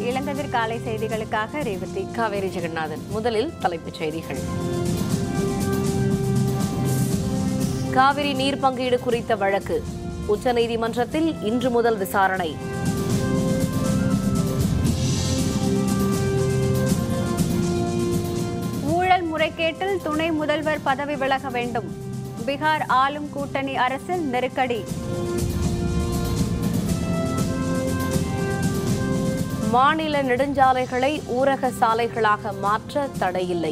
இளங்கதிர் காலை செய்திகளுக்காக ரேவதி. காவேரி ஜெகநாதன். முதலில் தலைப்புச் செய்திகள். காவிரி நீர் பங்கீடு குறித்த வழக்கு உச்சநீதிமன்றத்தில் இன்று முதல் விசாரணை. ஊழல் முறைகேட்டில் துணை முதல்வர் பதவி விலக வேண்டும். பீகார் ஆளும் கூட்டணி அரசில் நெருக்கடி. மாநில நெடுஞ்சாலைகளை ஊரக சாலைகளாக மாற்ற தடையில்லை.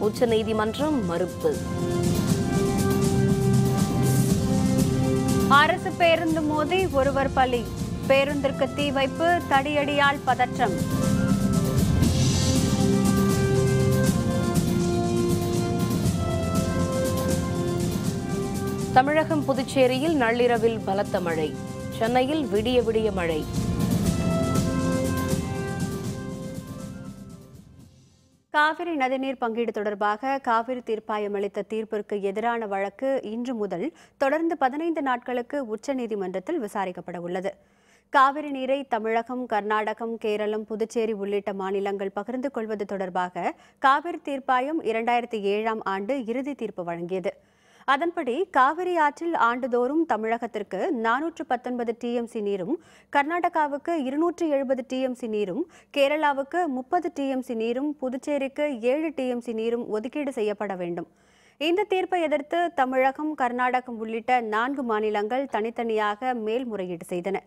உச்சநீதிமன்றம் மறுப்பு. அரசு பேருந்து மோதி ஒருவர் பலி. பேருந்திற்கு தீ வைப்பு, தடியடியால் பதற்றம். தமிழகம் புதுச்சேரியில் நள்ளிரவில் பலத்த மழை. சென்னையில் விடிய விடிய மழை. காவிரி நதிநீர் பங்கீடு தொடர்பாக காவிரி தீர்ப்பாயம் அளித்த தீர்ப்பிற்கு எதிரான வழக்கு இன்று முதல் தொடர்ந்து 15 நாட்களுக்கு உச்சநீதிமன்றத்தில் விசாரிக்கப்பட உள்ளது. காவிரி நீரை தமிழகம், கர்நாடகம், கேரளம், புதுச்சேரி உள்ளிட்ட மாநிலங்கள் பகிர்ந்து கொள்வது தொடர்பாக காவிரி தீர்ப்பாயம் 2007ஆம் ஆண்டு இறுதி தீர்ப்பு வழங்கியது. அதன்படி காவிரி ஆற்றில் ஆண்டுதோறும் தமிழகத்திற்கு 419 டிஎம்சி நீரும், கர்நாடகாவுக்கு 270 டிஎம்சி நீரும், கேரளாவுக்கு 30 டிஎம்சி நீரும், புதுச்சேரிக்கு 7 டிஎம்சி நீரும் ஒதுக்கீடு செய்யப்பட வேண்டும். இந்த தீர்ப்பை எதிர்த்து தமிழகம், கர்நாடகம் உள்ளிட்ட 4 மாநிலங்கள் தனித்தனியாக மேல்முறையீடு செய்தன.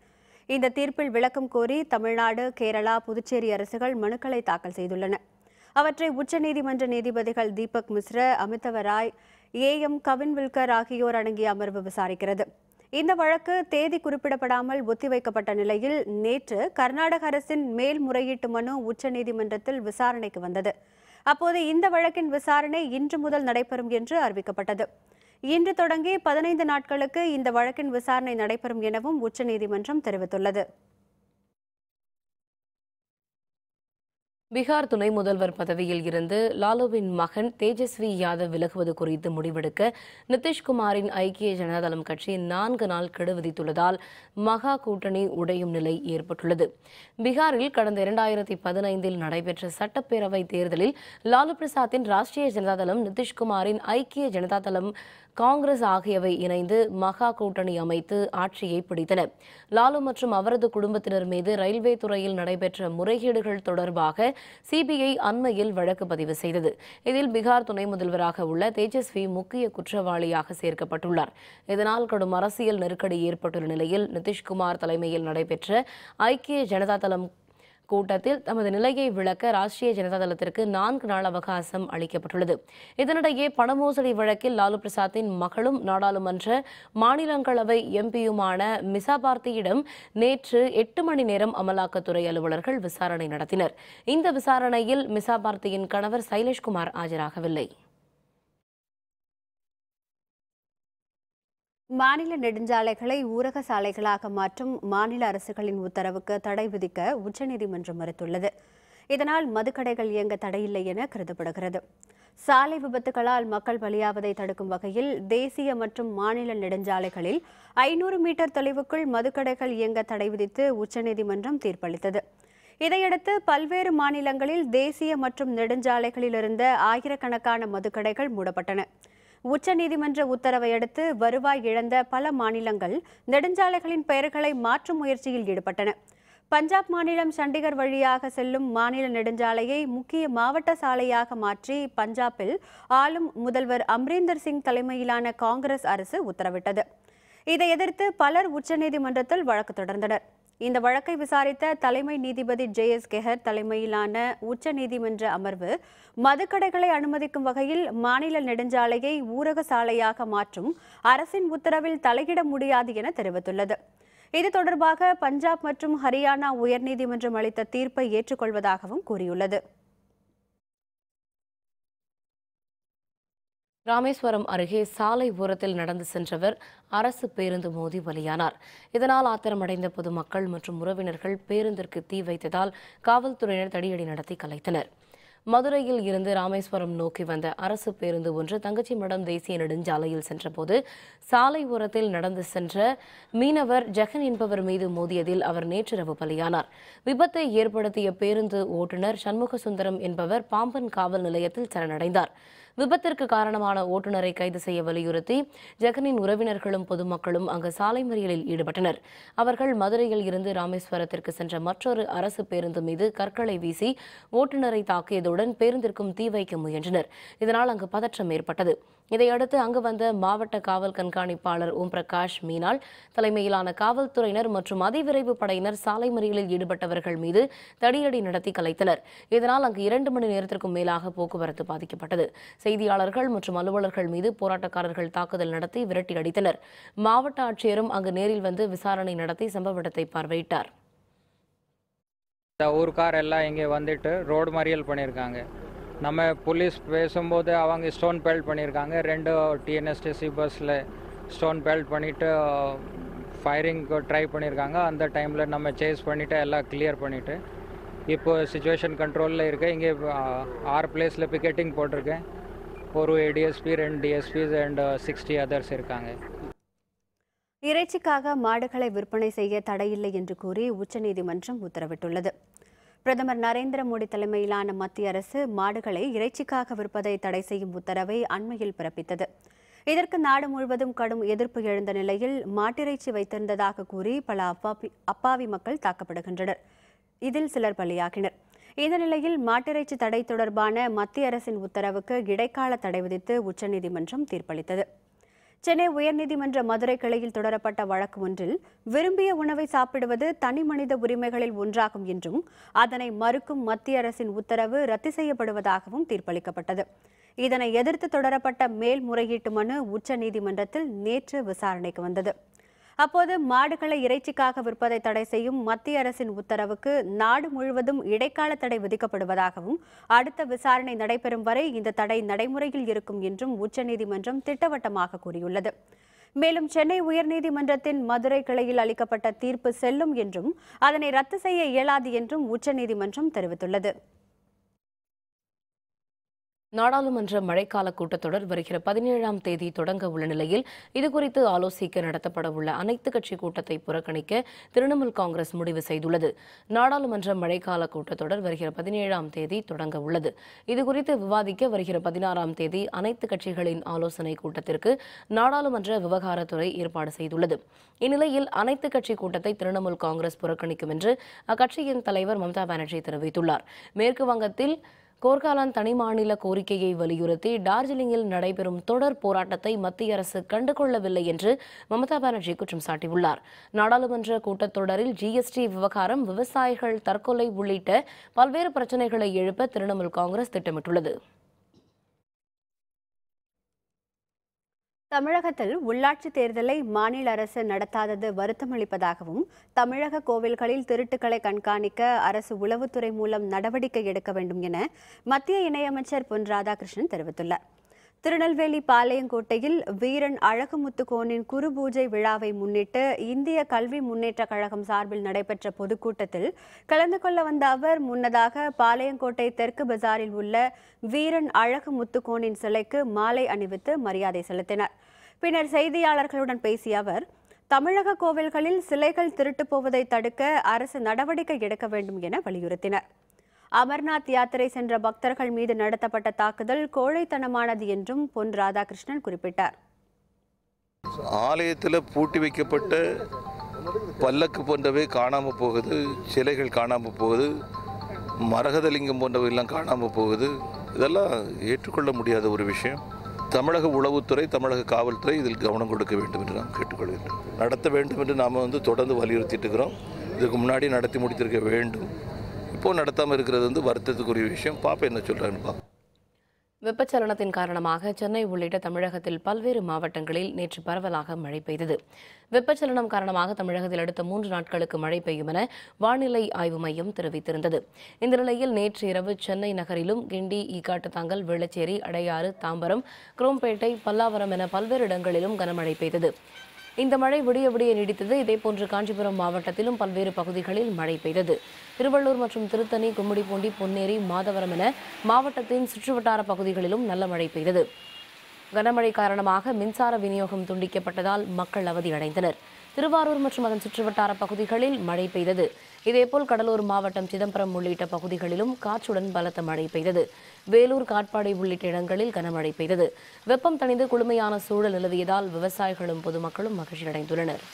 இந்த தீர்ப்பில் விளக்கம் கோரி தமிழ்நாடு, கேரளா, புதுச்சேரி அரசுகள் மனுக்களை தாக்கல் செய்துள்ளன. அவற்றை உச்சநீதிமன்ற நீதிபதிகள் தீபக் மிஸ்ரா, அமிதவ ராய், ஏஎம் கவின்வில்கர் ஆகியோர் அடங்கிய அமர்வு விசாரிக்கிறது. இந்த வழக்கு தேதி குறிப்பிடப்படாமல் ஒத்திவைக்கப்பட்ட நிலையில் நேற்று கர்நாடக அரசின் மேல்முறையீட்டு மனு உச்சநீதிமன்றத்தில் விசாரணைக்கு வந்தது. அப்போது இந்த வழக்கின் விசாரணை இன்று முதல் நடைபெறும் என்று அறிவிக்கப்பட்டது. இன்று தொடங்கி 15 நாட்களுக்கு இந்த வழக்கின் விசாரணை நடைபெறும் எனவும் உச்சநீதிமன்றம் தெரிவித்துள்ளது. பீகார் துணை முதல்வர் பதவியில் இருந்து லாலுவின் மகன் தேஜஸ்வி யாதவ் விலகுவது குறித்து முடிவெடுக்க நிதிஷ்குமாரின் ஐக்கிய ஜனதாதளம் கட்சி 4 நாள் கெடு விதித்துள்ளதால் மகா கூட்டணி உடையும் நிலை ஏற்பட்டுள்ளது. பீகாரில் கடந்த 2015இல் நடைபெற்ற சட்டப்பேரவை தேர்தலில் லாலு பிரசாத்தின் ராஷ்டிரிய ஜனதாதளம், நிதிஷ்குமாரின் ஐக்கிய ஜனதாதளம், காங்கிரஸ் ஆகியவை இணைந்து மகா கூட்டணி அமைத்து ஆட்சியை பிடித்தன. லாலு மற்றும் அவரது குடும்பத்தினர் மீது ரயில்வே துறையில் நடைபெற்ற முறைகேடுகள் தொடர்பாக சிபிஐ அண்மையில் வழக்கு பதிவு செய்தது. இதில் பீகார் துணை முதல்வராக உள்ள தேஜஸ்வி முக்கிய குற்றவாளியாக சேர்க்கப்பட்டுள்ளார். இதனால் கடும் அரசியல் நெருக்கடி ஏற்பட்டுள்ள நிலையில் நிதிஷ்குமார் தலைமையில் நடைபெற்ற ஐக்கிய ஜனதாதளம் கூட்டத்தில் தமது நிலையை விளக்க ராஷ்டிரிய ஜனதாதளத்திற்கு 4 நாள் அவகாசம் அளிக்கப்பட்டுள்ளது. இதனிடையே பணமோசடி வழக்கில் லாலு பிரசாத்தின் மகளும் நாடாளுமன்ற மாநிலங்களவை எம்பியுமான மிசா பார்த்தியிடம் நேற்று 8 மணி நேரம் அமலாக்கத்துறை அலுவலர்கள் விசாரணை நடத்தினர். இந்த விசாரணையில் மிசா பார்த்தியின் கணவர் சைலேஷ்குமார் ஆஜராகவில்லை. மாநில நெடுஞ்சாலைகளை ஊரக சாலைகளாக மாற்றும் மாநில அரசுகளின் உத்தரவுக்கு தடை விதிக்க உச்சநீதிமன்றம் மறுத்துள்ளது. இதனால் மதுக்கடைகள் இயங்க தடையில்லை என கருதப்படுகிறது. சாலை விபத்துகளால் மக்கள் பலியாவதை தடுக்கும் வகையில் தேசிய மற்றும் மாநில நெடுஞ்சாலைகளில் 500 மீட்டர் தொலைவுக்குள் மதுக்கடைகள் இயங்க தடை விதித்து உச்சநீதிமன்றம் தீர்ப்பளித்தது. இதையடுத்து பல்வேறு மாநிலங்களில் தேசிய மற்றும் நெடுஞ்சாலைகளில் இருந்த ஆயிரக்கணக்கான மதுக்கடைகள் மூடப்பட்டன. உச்சநீதிமன்ற உத்தரவை அடுத்து வருவாய் இழந்த பல மாநிலங்கள் நெடுஞ்சாலைகளின் பெயர்களை மாற்றும் முயற்சியில் ஈடுபட்டன. பஞ்சாப் மாநிலம் சண்டிகர் வழியாக செல்லும் மாநில நெடுஞ்சாலையை முக்கிய மாவட்ட சாலையாக மாற்றி பஞ்சாபில் ஆளும் முதல்வர் அம்ரீந்தர் சிங் தலைமையிலான காங்கிரஸ் அரசு உத்தரவிட்டது. இதை எதிர்த்து பலர் உச்சநீதிமன்றத்தில் வழக்கு தொடர்ந்தனர். இந்த வழக்கை விசாரித்த தலைமை நீதிபதி JS கெஹர் தலைமையிலான உச்சநீதிமன்ற அமர்வு மதுக்கடைகளை அனுமதிக்கும் வகையில் மாநில நெடுஞ்சாலையை ஊரக சாலையாக மாற்றும் அரசின் உத்தரவில் தலையிட முடியாது என தெரிவித்துள்ளது. இது தொடர்பாக பஞ்சாப் மற்றும் ஹரியானா உயர்நீதிமன்றம் அளித்த தீர்ப்பை ஏற்றுக்கொள்வதாகவும் கூறியுள்ளது. ராமேஸ்வரம் அருகே சாலை ஓரத்தில் நடந்து சென்றவர் அரசு பேருந்து மோதி பலியானார். இதனால் ஆத்திரமடைந்த பொதுமக்கள் மற்றும் உறவினர்கள் பேருந்திற்கு தீ வைத்ததால் காவல்துறையினர் தடியடி நடத்தி கலைத்தனர். மதுரையில் இருந்து ராமேஸ்வரம் நோக்கி வந்த அரசு பேருந்து ஒன்று தங்கச்சிமடம் தேசிய நெடுஞ்சாலையில் சென்றபோது சாலை ஓரத்தில் நடந்து சென்ற மீனவர் ஜெகன் என்பவர் மீது மோதியதில் அவர் நேற்றிரவு பலியானார். விபத்தை ஏற்படுத்திய பேருந்து ஓட்டுநர் சண்முகசுந்தரம் என்பவர் பாம்பன் காவல் நிலையத்தில் சரணடைந்தார். விபத்திற்கு காரணமான ஓட்டுநரை கைது செய்ய வலியுறுத்தி ஜெகனின் உறவினர்களும் பொதுமக்களும் அங்கு சாலை மறியலில் ஈடுபட்டனர். அவர்கள் மதுரையில் இருந்து ராமேஸ்வரத்திற்கு சென்ற மற்றொரு அரசு பேருந்து மீது கற்களை வீசி ஓட்டுநரை தாக்கியதுடன் பேருந்திற்கும் தீ வைக்க முயன்றனர். இதனால் அங்கு பதற்றம் ஏற்பட்டது. இதையடுத்து அங்கு வந்த மாவட்ட காவல் கண்காணிப்பாளர் ஓம் பிரகாஷ் மீனால் தலைமையிலான காவல்துறையினர் மற்றும் அதிவிரைவு படையினர் சாலை மறியலில் ஈடுபட்டவர்கள் மீது தடியடி நடத்தி கலைத்தனர். இதனால் அங்கு 2 மணி நேரத்திற்கும் மேலாக போக்குவரத்து பாதிக்கப்பட்டது. செய்தியாளர்கள் மற்றும் அலுவலர்கள் மீது போராட்டக்காரர்கள் தாக்குதல் நடத்தி விரட்டி அடித்தனர். மாவட்ட ஆட்சியரும் அங்கு நேரில் வந்து விசாரணை நடத்தி சம்பவ இடத்தை பார்வையிட்டார். ஊர்க்கார் எல்லாம் இங்கே வந்துட்டு ரோடு மறியல் பண்ணியிருக்காங்க. நம்ம போலீஸ் பேசும்போது அவங்க ஸ்டோன் பெல்ட் பண்ணியிருக்காங்க. 2 டிஎன்எஸ்டிசி பஸ்ஸில் ஸ்டோன் பெல்ட் பண்ணிவிட்டு ஃபயரிங் ட்ரை பண்ணியிருக்காங்க. அந்த டைமில் நம்ம சேஸ் பண்ணிவிட்டு எல்லாம் கிளியர் பண்ணிவிட்டு இப்போ சிச்சுவேஷன் கண்ட்ரோலில் இருக்குது. இங்கே 6 பிளேஸில் பிக்கெட்டிங் போட்டிருக்கேன். ஒரு ஏடிஎஸ்பி, 2 டிஎஸ்பிஸ் அண்ட் 60 அதர்ஸ் இருக்காங்க. இறைச்சிக்காக மாடுகளை விற்பனை செய்ய தடையில்லை என்று கூறி உச்சநீதிமன்றம் உத்தரவிட்டுள்ளது. பிரதமர் நரேந்திர மோடி தலைமையிலான மத்திய அரசு மாடுகளை இறைச்சிக்காக விற்பதை தடை செய்யும் உத்தரவை அண்மையில் பிறப்பித்தது. இதற்கு நாடு முழுவதும் கடும் எதிர்ப்பு எழுந்த நிலையில் மாட்டிறைச்சி வைத்திருந்ததாக கூறி பல அப்பாவி மக்கள் தாக்கப்படுகின்றனர். இதில் சிலர் பலியாகினர். இந்த நிலையில் மாட்டிறைச்சி தடை தொடர்பான மத்திய அரசின் உத்தரவுக்கு இடைக்கால தடை விதித்து உச்சநீதிமன்றம் தீர்ப்பளித்தது. சென்னை உயர்நீதிமன்ற மதுரை கிளையில் தொடரப்பட்ட வழக்கு ஒன்றில் விரும்பிய உணவை சாப்பிடுவது தனி மனித உரிமைகளில் ஒன்றாகும் என்றும் அதனை மறுக்கும் மத்திய அரசின் உத்தரவு ரத்து செய்யப்படுவதாகவும் தீர்ப்பளிக்கப்பட்டது. இதனை எதிர்த்து தொடரப்பட்ட மேல்முறையீட்டு மனு உச்சநீதிமன்றத்தில் நேற்று விசாரணைக்கு வந்தது. அப்போது மாடுகளை இறைச்சிக்காக விற்பதை தடை செய்யும் மத்திய அரசின் உத்தரவுக்கு நாடு முழுவதும் இடைக்கால தடை விதிக்கப்படுவதாகவும் அடுத்த விசாரணை நடைபெறும் வரை இந்த தடை நடைமுறையில் இருக்கும் என்றும் உச்சநீதிமன்றம் திட்டவட்டமாக கூறியுள்ளது. மேலும் சென்னை உயர்நீதிமன்றத்தின் மதுரை கிளையில் அளிக்கப்பட்ட தீர்ப்பு செல்லும் என்றும் அதனை ரத்து செய்ய இயலாது என்றும் உச்சநீதிமன்றம் தெரிவித்துள்ளது. நாடாளுமன்ற மழைக்கால கூட்டத்தொடர் வருகிற 17ஆம் தேதி தொடங்க உள்ள நிலையில் இதுகுறித்து ஆலோசிக்க நடத்தப்பட உள்ள அனைத்துக் கட்சி கூட்டத்தை புறக்கணிக்க திரிணாமுல் காங்கிரஸ் முடிவு செய்துள்ளது. நாடாளுமன்ற மழைக்கால கூட்டத்தொடர் வருகிற 17ஆம் தேதி தொடங்க உள்ளது. இதுகுறித்து விவாதிக்க வருகிற 16ஆம் தேதி அனைத்துக் கட்சிகளின் ஆலோசனை கூட்டத்திற்கு நாடாளுமன்ற விவகாரத்துறை ஏற்பாடு செய்துள்ளது. இந்நிலையில் அனைத்துக் கட்சி கூட்டத்தை திரிணாமுல் காங்கிரஸ் புறக்கணிக்கும் என்று அக்கட்சியின் தலைவர் மம்தா பானர்ஜி தெரிவித்துள்ளார். மேற்கு வங்கத்தில் கோர்காலான் தனிமாநில கோரிக்கையை வலியுறுத்தி டார்ஜிலிங்கில் நடைபெறும் தொடர் போராட்டத்தை மத்திய அரசு கண்டுகொள்ளவில்லை என்று மம்தா பானர்ஜி குற்றம் சாட்டியுள்ளார். நாடாளுமன்ற கூட்டத்தொடரில் ஜிஎஸ்டி விவகாரம், விவசாயிகள் தற்கொலை உள்ளிட்ட பல்வேறு பிரச்சினைகளை எழுப்ப திரிணாமுல் காங்கிரஸ் திட்டமிட்டுள்ளது. தமிழகத்தில் உள்ளாட்சித் தேர்தலை மாநில அரசு நடத்தாதது வருத்தமளிப்பதாகவும் தமிழக கோவில்களில் திருட்டுக்களை கண்காணிக்க அரசு உளவுத்துறை மூலம் நடவடிக்கை எடுக்க வேண்டும் என மத்திய இணையமைச்சர் பொன் ராதாகிருஷ்ணன் தெரிவித்துள்ளார். திருநெல்வேலி பாளையங்கோட்டையில் வீரன் அழகுமுத்துக்கோனின் குருபூஜை விழாவை முன்னிட்டு இந்திய கல்வி முன்னேற்றக் கழகம் சார்பில் நடைபெற்ற பொதுக்கூட்டத்தில் கலந்து கொள்ள வந்த அவர் முன்னதாக பாளையங்கோட்டை தெற்கு பஜாரில் உள்ள வீரன் அழகுமுத்துக்கோனின் சிலைக்கு மாலை அணிவித்து மரியாதை செலுத்தினார். பின்னர் செய்தியாளர்களுடன் பேசிய அவர், தமிழக கோவில்களில் சிலைகள் திருட்டு போவதை தடுக்க அரசு நடவடிக்கை எடுக்க வேண்டும் என வலியுறுத்தினார். அமர்நாத் யாத்திரை சென்ற பக்தர்கள் மீது நடத்தப்பட்ட தாக்குதல் கோழைத்தனமானது என்றும் பொன் ராதாகிருஷ்ணன் குறிப்பிட்டார். ஆலயத்தில் பூட்டி வைக்கப்பட்ட பல்லக்கு போன்றவை காணாமல் போகுது, சிலைகள் காணாமல் போகுது, மரகதலிங்கம் போன்றவையெல்லாம் காணாமல் போகுது. இதெல்லாம் ஏற்றுக்கொள்ள முடியாத ஒரு விஷயம். தமிழக உளவுத்துறை, தமிழக காவல்துறை இதில் கவனம் கொடுக்க வேண்டும் என்று நாம் கேட்டுக்கொள்கிறோம். நடத்த வேண்டும் என்று நாம் தொடர்ந்து வலியுறுத்திட்டு இருக்கிறோம். இதுக்கு முன்னாடி நடத்தி முடித்திருக்க வேண்டும். இப்போ நடத்தாமல் இருக்கிறது வருத்தத்துக்குரிய விஷயம். பாப்பா என்ன சொல்றாங்கன்னு பார்ப்போம். வெப்பச்சலனத்தின் காரணமாக சென்னை உள்ளிட்ட தமிழகத்தில் பல்வேறு மாவட்டங்களில் நேற்று பரவலாக மழை பெய்தது. வெப்பச்சலனம் காரணமாக தமிழகத்தில் அடுத்த 3 நாட்களுக்கு மழை பெய்யும் என வானிலை ஆய்வு மையம் தெரிவித்திருந்தது. இந்த நிலையில் நேற்று இரவு சென்னை நகரிலும் கிண்டி, ஈக்காட்டுத்தாங்கல், வேளச்சேரி, அடையாறு, தாம்பரம், குரோம்பேட்டை, பல்லாவரம் என பல்வேறு இடங்களிலும் கனமழை பெய்தது. இந்த மழை விடிய விடிய நீடித்தது. இதேபோன்று காஞ்சிபுரம் மாவட்டத்திலும் பல்வேறு பகுதிகளில் மழை பெய்தது. திருவள்ளூர் மற்றும் திருத்தணி, கும்மிடிப்பூண்டி, பொன்னேரி, மாதவரம் என மாவட்டத்தின் சுற்றுவட்டார பகுதிகளிலும் நல்ல மழை பெய்தது. கனமழை காரணமாக மின்சார விநியோகம் துண்டிக்கப்பட்டதால் மக்கள் அவதியடைந்தனர். திருவாரூர் மற்றும் அதன் சுற்றுவட்டார பகுதிகளில் மழை பெய்தது. இதேபோல் கடலூர் மாவட்டம் சிதம்பரம் உள்ளிட்ட பகுதிகளிலும் காற்றுடன் பலத்த மழை பெய்தது. வேலூர், காட்பாடி உள்ளிட்ட இடங்களில் கனமழை பெய்தது. வெப்பம் தணிந்து குளுமையான சூழல் நிலவியதால் விவசாயிகளும் பொதுமக்களும் மகிழ்ச்சியடைந்துள்ளனர்.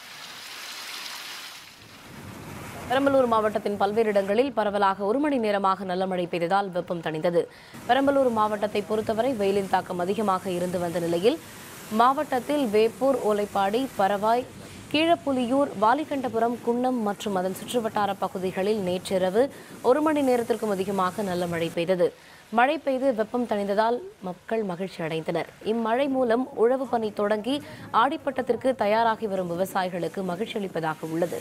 பெரம்பலூர் மாவட்டத்தின் பல்வேறு இடங்களில் பரவலாக 1 மணி நேரமாக நல்ல மழை பெய்ததால் வெப்பம் தணிந்தது. பெரம்பலூர் மாவட்டத்தை பொறுத்தவரை வெயிலின் தாக்கம் அதிகமாக இருந்து வந்த நிலையில் மாவட்டத்தில் வேப்பூர், ஓலைப்பாடி, பரவாய், கீழப்புலியூர், வாலிகண்டபுரம், குன்னம் மற்றும் அதன் சுற்றுவட்டார பகுதிகளில் நேற்றிரவு 1 மணி நேரத்திற்கும் அதிகமாக நல்ல மழை பெய்தது. மழை பெய்து வெப்பம் தணிந்ததால் மக்கள் மகிழ்ச்சி அடைந்தனர். இம்மழை மூலம் உழவு பணி தொடங்கி ஆடிப்பட்டத்திற்கு தயாராகி வரும் விவசாயிகளுக்கு மகிழ்ச்சி அளிப்பதாக உள்ளது.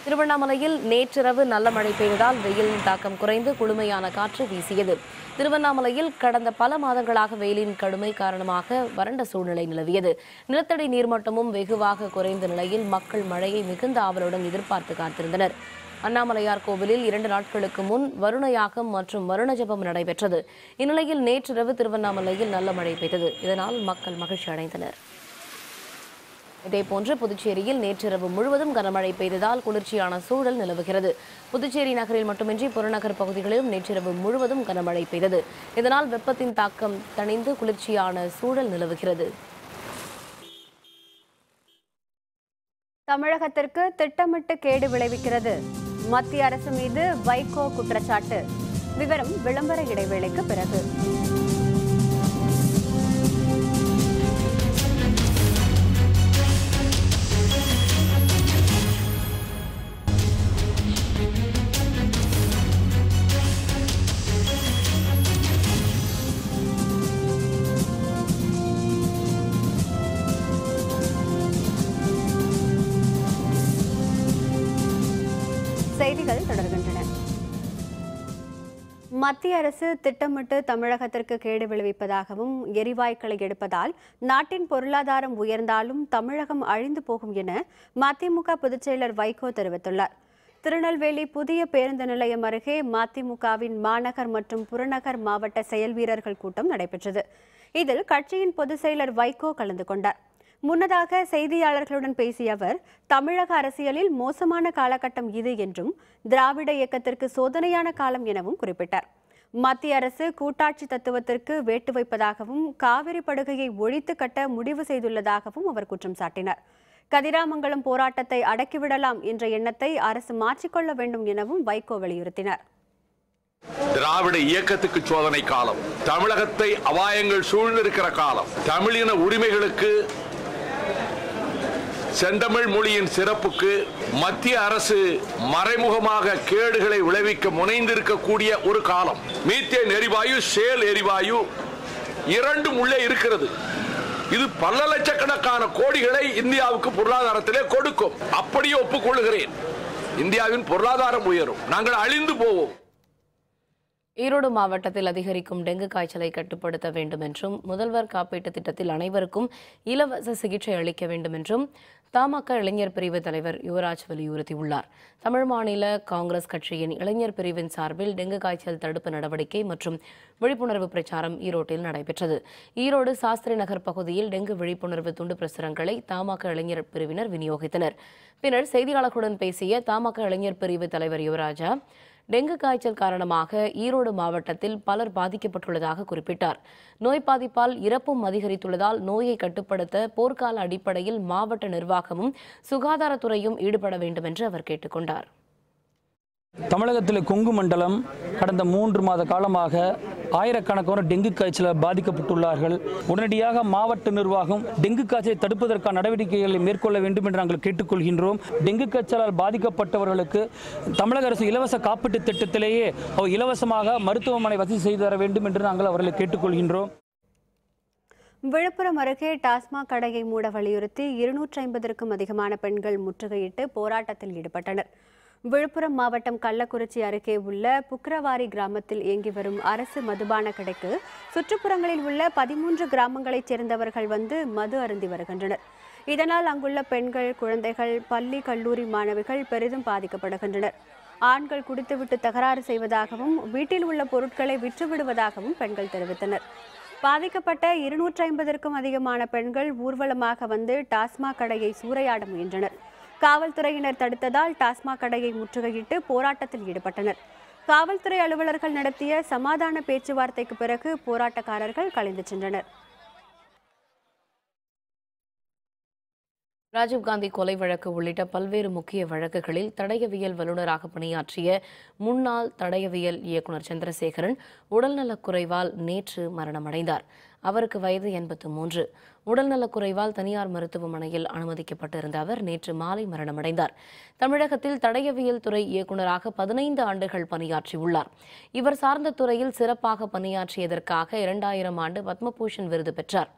திருவண்ணாமலையில் நேற்றிரவு நல்ல மழை பெய்ததால் வெயிலின் தாக்கம் குறைந்து குளுமையான காற்று வீசியது. திருவண்ணாமலையில் கடந்த பல மாதங்களாக வெயிலின் கடுமை காரணமாக வறண்ட சூழ்நிலை நிலவியது. நிலத்தடி நீர்மட்டமும் வெகுவாக குறைந்த நிலையில் மக்கள் மழையை மிகுந்த ஆவலுடன் எதிர்பார்த்து காத்திருந்தனர். அண்ணாமலையார் கோவிலில் 2 நாட்களுக்கு முன் வருண யாகம் மற்றும் வருண ஜபம் நடைபெற்றது. இந்நிலையில் நேற்றிரவு திருவண்ணாமலையில் நல்ல மழை பெய்தது. இதனால் மக்கள் மகிழ்ச்சி அடைந்தனர். இதேபோன்று புதுச்சேரியில் நேற்றிரவு முழுவதும் கனமழை பெய்ததால் குளிர்ச்சியான சூழல் நிலவுகிறது. புதுச்சேரி நகரில் மட்டுமின்றி புறநகர் பகுதிகளிலும் நேற்றிரவு முழுவதும் கனமழை பெய்தது. இதனால் வெப்பத்தின் தாக்கம் தணிந்து குளிர்ச்சியான சூழல் நிலவுகிறது. தமிழகத்திற்கு திட்டமிட்டு கேடு விளைவிக்கிறது மத்திய அரசு மீது வைகோ குற்றச்சாட்டு. விவரம் விளம்பர இடைவேளைக்கு பிறகு. செய்திகள் தொடர்கின்றன. மத்திய அரசு திட்டமிட்டு தமிழகத்திற்கு கேடு விளைவிப்பதாகவும் எரிவாயுக்களை எடுப்பதால் நாட்டின் பொருளாதாரம் உயர்ந்தாலும் தமிழகம் அழிந்து போகும் என மதிமுக பொதுச்செயலர் வைகோ தெரிவித்துள்ளார். திருநெல்வேலி புதிய பேருந்து நிலையம் அருகே மதிமுகவின் மாநகர் மற்றும் புறநகர் மாவட்ட செயல் வீரர்கள் கூட்டம் நடைபெற்றது. இதில் கட்சியின் பொதுச் செயலர் வைகோ கலந்து கொண்டார். முன்னதாக செய்தியாளர்களுடன் பேசிய அவர், தமிழக அரசியலில் மோசமான காலகட்டம் இது என்றும் திராவிட இயக்கத்திற்கு சோதனையான காலம் எனவும் குறிப்பிட்டார். மத்திய அரசு கூட்டாட்சி தத்துவத்திற்கு வேட்டு வைப்பதாகவும் காவிரி படுகையை ஒழித்து கட்ட முடிவு செய்துள்ளதாகவும் அவர் குற்றம் சாட்டினார். கதிராமங்கலம் போராட்டத்தை அடக்கிவிடலாம் என்ற எண்ணத்தை அரசு மாற்றிக்கொள்ள வேண்டும் எனவும் வைகோ வலியுறுத்தினார். திராவிட இயக்கத்துக்கு சோதனை காலம், தமிழகத்தை அபாயங்கள் சூழ்ந்திருக்கிற காலம், தமிழின உரிமைகளுக்கு, செந்தமிழ் மொழியின் சிறப்புக்கு மத்திய அரசு மறைமுகமாக கேடுகளை விளைவிக்க முனைந்திருக்கக்கூடிய ஒரு காலம். மீத்தேன் எரிவாயு, ஷேல் எரிவாயு இரண்டும் உள்ளே இருக்கிறது. இது பல லட்சக்கணக்கான கோடிகளை இந்தியாவுக்கு பொருளாதாரத்திலே கொடுக்கும். அப்படியே ஒப்புக்கொள்கிறேன். இந்தியாவின் பொருளாதாரம் உயரும், நாங்கள் அழிந்து போவோம். ஈரோடு மாவட்டத்தில் அதிகரிக்கும் டெங்கு காய்ச்சலை கட்டுப்படுத்த வேண்டும் என்றும் முதல்வர் காப்பீட்டு திட்டத்தில் அனைவருக்கும் இலவச சிகிச்சை அளிக்க வேண்டும் என்றும் தமாக இளைஞர் பிரிவு தலைவர் யுவராஜ் வலியுறுத்தியுள்ளார். தமிழ் மாநில காங்கிரஸ் கட்சியின் இளைஞர் பிரிவின் சார்பில் டெங்கு காய்ச்சல் தடுப்பு நடவடிக்கை மற்றும் விழிப்புணர்வு பிரச்சாரம் ஈரோட்டில் நடைபெற்றது. ஈரோடு சாஸ்திரி நகர் பகுதியில் டெங்கு விழிப்புணர்வு துண்டு பிரசுரங்களை தமாக இளைஞர் பிரிவினர் விநியோகித்தனர். பின்னர் செய்தியாளர்களுடன் பேசிய தமாக இளைஞர் பிரிவு தலைவர் யுவராஜா, டெங்கு காய்ச்சல் காரணமாக ஈரோடு மாவட்டத்தில் பலர் பாதிக்கப்பட்டுள்ளதாக குறிப்பிட்டார். நோய் பாதிப்பால் இறப்பும் அதிகரித்துள்ளதால் நோயை கட்டுப்படுத்த போர்க்கால அடிப்படையில் மாவட்ட நிர்வாகமும் சுகாதாரத்துறையும் ஈடுபட வேண்டும் என்று அவர் கேட்டுக்கொண்டார். தமிழகத்தில் கொங்கு மண்டலம் கடந்த 3 மாத காலமாக ஆயிரக்கணக்கான டெங்கு காய்ச்சலால் பாதிக்கப்பட்டுள்ளார்கள். உடனடியாக மாவட்ட நிர்வாகம் டெங்கு காய்ச்சலை தடுப்பதற்கான நடவடிக்கைகளை மேற்கொள்ள வேண்டும் என்று நாங்கள் கேட்டுக்கொள்கின்றோம். டெங்கு காய்ச்சலால் பாதிக்கப்பட்டவர்களுக்கு தமிழக அரசு இலவச காப்பீட்டு திட்டத்திலேயே இலவசமாக மருத்துவமனை வசதி செய்து தர வேண்டும் என்று நாங்கள் அவர்களை கேட்டுக்கொள்கின்றோம். விழுப்புரம் அருகே டாஸ்மாக் கடையை மூட வலியுறுத்தி 250க்கும் அதிகமான பெண்கள் முற்றுகையிட்டு போராட்டத்தில் ஈடுபட்டனர். விழுப்புரம் மாவட்டம் கள்ளக்குறிச்சி அருகே உள்ள புக்ரவாரி கிராமத்தில் இயங்கி வரும் அரசு மதுபான கடைக்கு சுற்றுப்புறங்களில் உள்ள 13 கிராமங்களைச் சேர்ந்தவர்கள் வந்து மது அருந்தி வருகின்றனர். இதனால் அங்குள்ள பெண்கள், குழந்தைகள், பள்ளி, கல்லூரி மாணவிகள் பெரிதும் பாதிக்கப்படுகின்றனர். ஆண்கள் குடித்துவிட்டு தகராறு செய்வதாகவும் வீட்டில் உள்ள பொருட்களை விற்றுவிடுவதாகவும் பெண்கள் தெரிவித்தனர். பாதிக்கப்பட்ட 250க்கும் அதிகமான பெண்கள் ஊர்வலமாக வந்து டாஸ்மாக் கடையை சூறையாட முயன்றனர். காவல்துறையினர் தடுத்ததால் டாஸ்மாக் கடையை முற்றுகையிட்டு போராட்டத்தில் ஈடுபட்டனர். காவல்துறை அலுவலர்கள் நடத்திய சமாதான பேச்சுவார்த்தைக்கு பிறகு போராட்டக்காரர்கள் கலைந்து சென்றனர். ராஜீவ்காந்தி கொலை வழக்கு உள்ளிட்ட பல்வேறு முக்கிய வழக்குகளில் தடயவியல் வல்லுநராக பணியாற்றிய முன்னாள் தடயவியல் இயக்குநர் சந்திரசேகரன் உடல்நலக்குறைவால் நேற்று மரணமடைந்தார். அவருக்கு வயது 83. உடல்நலக்குறைவால் தனியார் மருத்துவமனையில் அனுமதிக்கப்பட்டிருந்த அவர் நேற்று மாலை மரணமடைந்தார். தமிழகத்தில் தடயவியல் துறை இயக்குநராக 15 ஆண்டுகள் பணியாற்றியுள்ளார். இவர் சார்ந்த துறையில் சிறப்பாக பணியாற்றியதற்காக 2000 ஆண்டு பத்மபூஷன் விருது பெற்றார்.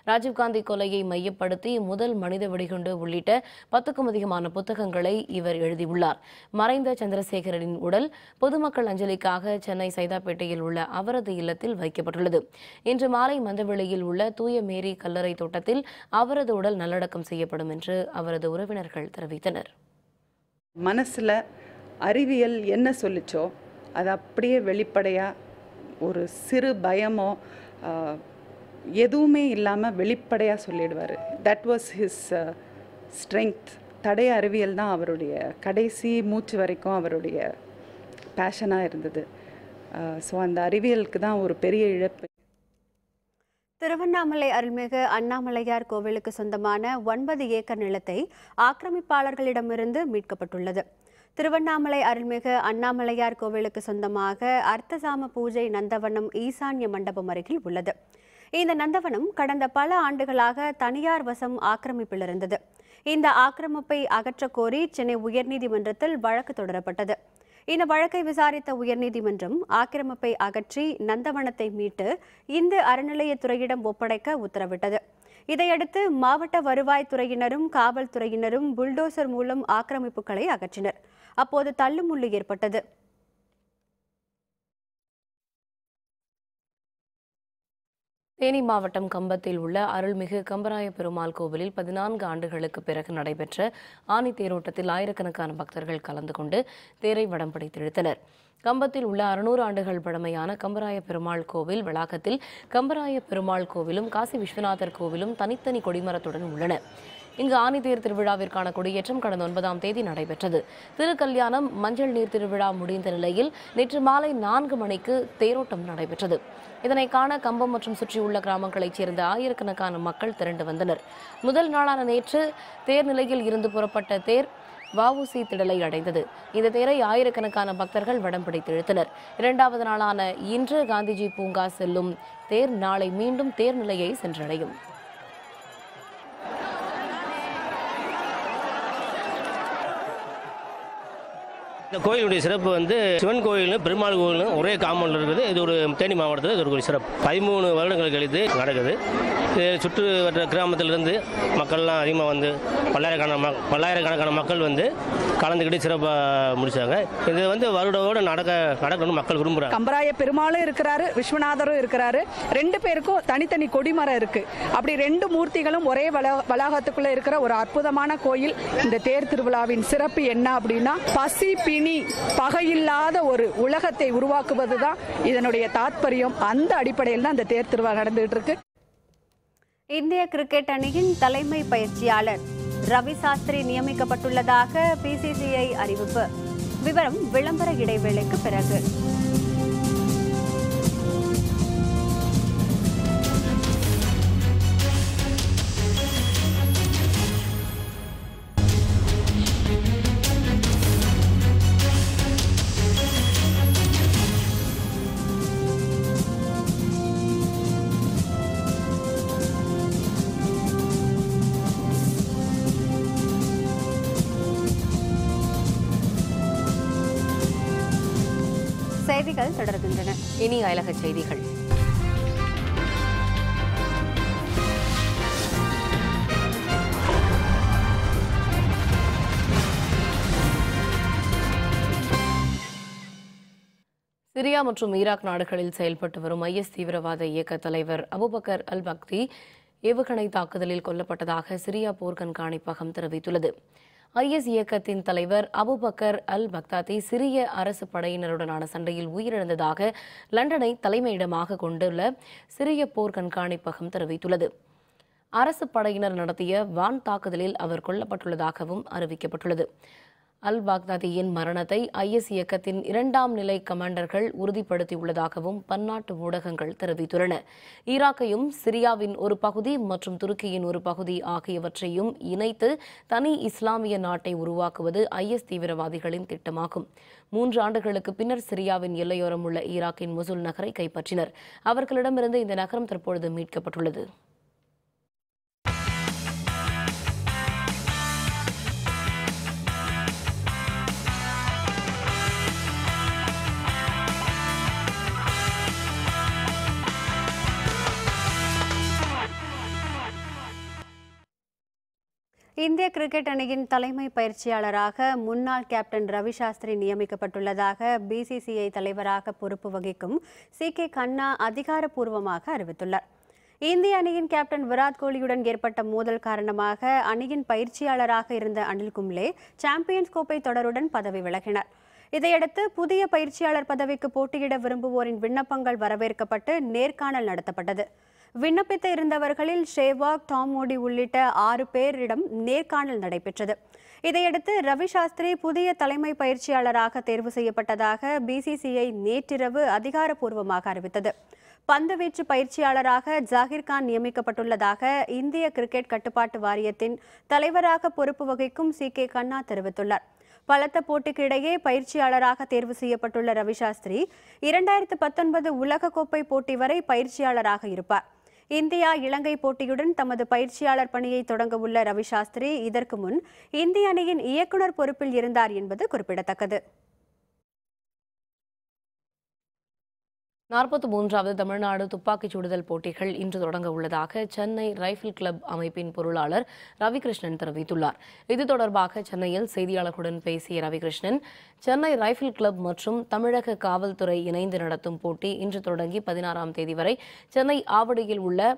ராஜீவ்காந்தி கொலையை மையப்படுத்தி முதல் மனித வெடிகுண்டு உள்ளிட்ட 10க்கும் அதிகமான புத்தகங்களை இவர் எழுதியுள்ளார். மறைந்த சந்திரசேகரனின் உடல் பொதுமக்கள் அஞ்சலிக்காக சென்னை சைதாப்பேட்டையில் உள்ள அவரது இல்லத்தில் வைக்கப்பட்டுள்ளது. இன்று மாலை மந்தவெளியில் உள்ள தூய மேரி கல்லறை தோட்டத்தில் அவரது உடல் நல்லடக்கம் செய்யப்படும் என்று அவரது உறவினர்கள் தெரிவித்தனர். மனசுல அறிவியல் என்ன சொல்லிச்சோ அது அப்படியே வெளிப்படையா ஒரு சிறு பயமோ எதுவுமே இல்லாமல் வெளிப்படையாக சொல்லிடுவார். That was his strength. தடய அறிவியல் தான் அவருடைய கடைசி மூச்சு வரைக்கும் அவருடைய பேஷனாக இருந்தது. ஸோ அந்த அறிவியலுக்கு தான் ஒரு பெரிய இழப்பு. திருவண்ணாமலை அருள்மிகு அண்ணாமலையார் கோவிலுக்கு சொந்தமான 9 ஏக்கர் நிலத்தை ஆக்கிரமிப்பாளர்களிடமிருந்து மீட்கப்பட்டுள்ளது. திருவண்ணாமலை அருள்மிகு அண்ணாமலையார் கோவிலுக்கு சொந்தமாக அர்த்தசாம பூஜை நந்தவனம் ஈசான்ய மண்டபம் அருகில் உள்ளது. இந்த நந்தவனம் கடந்த பல ஆண்டுகளாக தனியார் வசம் ஆக்கிரமிப்பில் இருந்தது. இந்த ஆக்கிரமிப்பை அகற்றக் கோரி சென்னை உயர்நீதிமன்றத்தில் வழக்கு தொடரப்பட்டது. இந்த வழக்கை விசாரித்த உயர்நீதிமன்றம் ஆக்கிரமிப்பை அகற்றி நந்தவனத்தை மீட்டு இந்து அறநிலையத்துறையிடம் ஒப்படைக்க உத்தரவிட்டது. இதையடுத்து மாவட்ட வருவாய்த்துறையினரும் காவல்துறையினரும் புல்டோசர் மூலம் ஆக்கிரமிப்புகளை அகற்றினர். அப்போது தள்ளுமுள்ளு ஏற்பட்டது. தேனி மாவட்டம் கம்பத்தில் உள்ள அருள்மிகு கம்பராய பெருமாள் கோவிலில் 14 ஆண்டுகளுக்கு பிறகு நடைபெற்ற ஆனி தேரோட்டத்தில் ஆயிரக்கணக்கான பக்தர்கள் கலந்து கொண்டு தேரை வடம் பிடித்து இழுத்தனர். கம்பத்தில் உள்ள 600 ஆண்டுகள் பழமையான கம்பராய பெருமாள் கோவில் வளாகத்தில் கம்பராய பெருமாள் கோவிலும் காசி விஸ்வநாதர் கோவிலும் தனித்தனி கொடிமரத்துடன் உள்ளன. இங்கு ஆனி தேர் திருவிழாவிற்கான கொடியேற்றம் கடந்த 9ஆம் தேதி நடைபெற்றது. திருக்கல்யாணம் மஞ்சள் நீர் திருவிழா முடிந்த நிலையில் நேற்று மாலை 4 மணிக்கு தேரோட்டம் நடைபெற்றது. இதனை காண கம்பம் மற்றும் சுற்றியுள்ள கிராமங்களைச் சேர்ந்த ஆயிரக்கணக்கான மக்கள் திரண்டு வந்தனர். முதல் நாளான நேற்று தேர் நிலையில் இருந்து புறப்பட்ட தேர் வஉசி திடலை அடைந்தது. இந்த தேரை ஆயிரக்கணக்கான பக்தர்கள் வடம் பிடித்து இழுத்தனர். 2வது நாளான இன்று காந்திஜி பூங்கா செல்லும் தேர் நாளை மீண்டும் தேர் நிலையை சென்றடையும். இந்த கோயிலுடைய சிறப்பு வந்து சிவன் கோயிலும் பெருமாள் கோயிலும் ஒரே காம்பவுண்டில் இருக்குது. இது ஒரு தேனி மாவட்டத்தில் இது ஒரு சிறப்பு. 13 வருடங்கள் கழித்து நடக்குது. இது சுற்று வட்ட கிராமத்திலிருந்து மக்கள்லாம் அதிகமாக வந்து பல்லாயிரக்கணக்கான மக்கள் வந்து கலந்துக்கிட்டு சிறப்பாக முடிச்சாங்க. இது வந்து வருடோடு நடக்கணும்னு மக்கள் விரும்புகிறாங்க. கம்பராய பெருமாளும் இருக்கிறாரு, விஸ்வநாதரும் இருக்கிறாரு. 2 பேருக்கும் தனித்தனி கொடிமரம் இருக்கு. அப்படி 2 மூர்த்திகளும் ஒரே வளாகத்துக்குள்ள இருக்கிற ஒரு அற்புதமான கோயில். இந்த தேர் திருவிழாவின் சிறப்பு என்ன அப்படின்னா பசி பிணி பகையில்லாத ஒரு உலகத்தை உருவாக்குவதுதான் இதனுடைய தாத்பரியம். அந்த அடிப்படையில் தான் இந்த தேர் திருவிழா நடந்துகிட்டு இருக்கு. இந்திய கிரிக்கெட் அணியின் தலைமை பயிற்சியாளர் ரவி சாஸ்திரி நியமிக்கப்பட்டுள்ளதாக பிசிசிஐ அறிவிப்பு. விவரம் விளம்பர இடைவேளைக்கு பிறகு. செய்திகள் தொடர்கின்றன. இனி அயலக செய்திகள். சிரியா மற்றும் ஈராக் நாடுகளில் செயல்பட்டு வரும் IS தீவிரவாத இயக்க தலைவர் அபுபக்கர் அல் பக்தி ஏவுகணை தாக்குதலில் கொல்லப்பட்டதாக சிரியா போர் கண்காணிப்பகம் தெரிவித்துள்ளது. IS இயக்கத்தின் தலைவர் அபுபக்கர் அல் பக்தாதி சிரிய அரசு படையினருடனான சண்டையில் உயிரிழந்ததாக லண்டனை தலைமையிடமாக கொண்டுள்ள சிரிய போர் கண்காணிப்பகம் தெரிவித்துள்ளது. அரசு படையினர் நடத்திய வான் தாக்குதலில் அவர் கொல்லப்பட்டுள்ளதாகவும் அறிவிக்கப்பட்டுள்ளது. அல் பாக்தாதியின் மரணத்தை IS இயக்கத்தின் 2ஆம் நிலை கமாண்டர்கள் உறுதிப்படுத்தியுள்ளதாகவும் பன்னாட்டு ஊடகங்கள் தெரிவித்துள்ளன. ஈராக்கையும் சிரியாவின் ஒரு பகுதி மற்றும் துருக்கியின் ஒரு பகுதி ஆகியவற்றையும் இணைத்து தனி இஸ்லாமிய நாட்டை உருவாக்குவது IS தீவிரவாதிகளின் திட்டமாகும். 3 ஆண்டுகளுக்கு பின்னர் சிரியாவின் எல்லையோரம் உள்ள ஈராக்கின் மொசூல் நகரை கைப்பற்றினர். அவர்களிடமிருந்து இந்த நகரம் தற்பொழுது மீட்கப்பட்டுள்ளது. இந்திய கிரிக்கெட் அணியின் தலைமை பயிற்சியாளராக முன்னாள் கேப்டன் ரவி சாஸ்திரி நியமிக்கப்பட்டுள்ளதாக BCCI தலைவராக பொறுப்பு வகிக்கும் CK கண்ணா அதிகாரப்பூர்வமாக அறிவித்துள்ளார். இந்திய அணியின் கேப்டன் விராட் கோலியுடன் ஏற்பட்ட மோதல் காரணமாக அணியின் பயிற்சியாளராக இருந்த அனில் கும்ளே சாம்பியன்ஸ் கோப்பை தொடருடன் பதவி விலகினார். இதையடுத்து புதிய பயிற்சியாளர் பதவிக்கு போட்டியிட விரும்புவோரின் விண்ணப்பங்கள் வரவேற்கப்பட்டு நேர்காணல் நடத்தப்பட்டது. விண்ணப்பித்து இருந்தவர்களில் ஷேவாக், டாம் மோடி உள்ளிட்ட 6 பேரிடம் நேர்காணல் நடைபெற்றது. இதையடுத்து ரவி சாஸ்திரி புதிய தலைமை பயிற்சியாளராக தேர்வு செய்யப்பட்டதாக BCCI நேற்றிரவு அதிகாரப்பூர்வமாக அறிவித்தது. பந்துவீச்சு பயிற்சியாளராக ஜாகிர்கான் நியமிக்கப்பட்டுள்ளதாக இந்திய கிரிக்கெட் கட்டுப்பாட்டு வாரியத்தின் தலைவராக பொறுப்பு வகிக்கும் CK கண்ணா தெரிவித்துள்ளார். பலத்த போட்டிக்கு இடையே பயிற்சியாளராக தேர்வு செய்யப்பட்டுள்ள ரவி சாஸ்திரி 2019 உலகக்கோப்பை போட்டி வரை பயிற்சியாளராக இருப்பார். இந்தியா இலங்கை போட்டியுடன் தமது பயிற்சியாளர் பணியை தொடங்க உள்ள ரவி சாஸ்திரி இதற்கு முன் இந்திய அணியின் இயக்குநர் பொறுப்பில் இருந்தார் என்பது குறிப்பிடத்தக்கது. 43வது தமிழ்நாடு துப்பாக்கிச் சுடுதல் போட்டிகள் இன்று தொடங்க உள்ளதாக சென்னை ரைபிள் கிளப் அமைப்பின் பொருளாளர் ரவிகிருஷ்ணன் தெரிவித்துள்ளார். இது தொடர்பாக சென்னையில் செய்தியாளர்களுடன் பேசிய ரவிகிருஷ்ணன், சென்னை ரைபிள் கிளப் மற்றும் தமிழக காவல்துறை இணைந்து நடத்தும் போட்டி இன்று தொடங்கி 16ஆம் தேதி வரை சென்னை ஆவடியில் உள்ள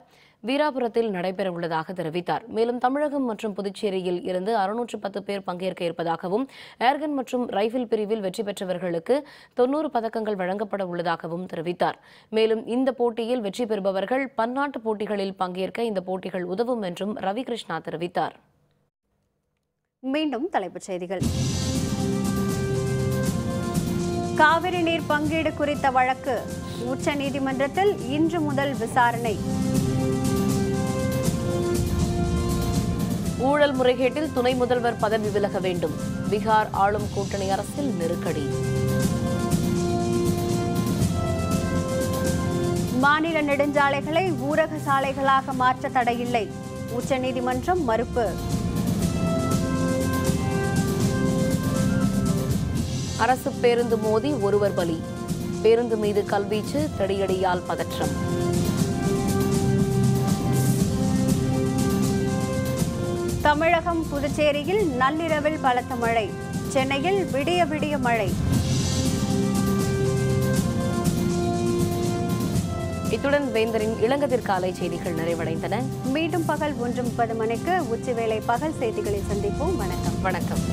வீராபுரத்தில் நடைபெறவுள்ளதாக தெரிவித்தார். மேலும் தமிழகம் மற்றும் புதுச்சேரியில் இருந்து 610 பேர் பங்கேற்க இருப்பதாகவும் ஏர்கன் மற்றும் ரைபிள் பிரிவில் வெற்றி பெற்றவர்களுக்கு 90 பதக்கங்கள் வழங்கப்பட உள்ளதாகவும் தெரிவித்தார். மேலும் இந்த போட்டியில் வெற்றி பெறுபவர்கள் பன்னாட்டு போட்டிகளில் பங்கேற்க இந்த போட்டிகள் உதவும் என்றும் ரவிகிருஷ்ணா தெரிவித்தார். மீண்டும் தலைப்புச் செய்திகள். காவிரி நீர் பங்கீடு குறித்த வழக்கு உச்சநீதிமன்றத்தில் இன்று முதல் விசாரணை. ஊழல் முறைகேட்டில் துணை முதல்வர் பதவி விலக வேண்டும். பீகார் ஆளும் கூட்டணி அரசில் நெருக்கடி. மாநில நெடுஞ்சாலைகளை ஊரக சாலைகளாக மாற்ற தடையில்லை. உச்சநீதிமன்றம் மறுப்பு. அரசு பேருந்து மோதி ஒருவர் பலி. பேருந்து மீது கல்வீச்சு, தடியடியால் பதற்றம். தமிழகம் புதுச்சேரியில் நள்ளிரவில் பலத்த மழை. சென்னையில் விடிய விடிய மழை. இத்துடன் வேந்தரின் இளங்கதிர் காலை செய்திகள் நிறைவடைந்தன. மீண்டும் பகல் 1:30 மணிக்கு உச்சிவேளை பகல் செய்திகளில் சந்திப்போம். வணக்கம். வணக்கம்.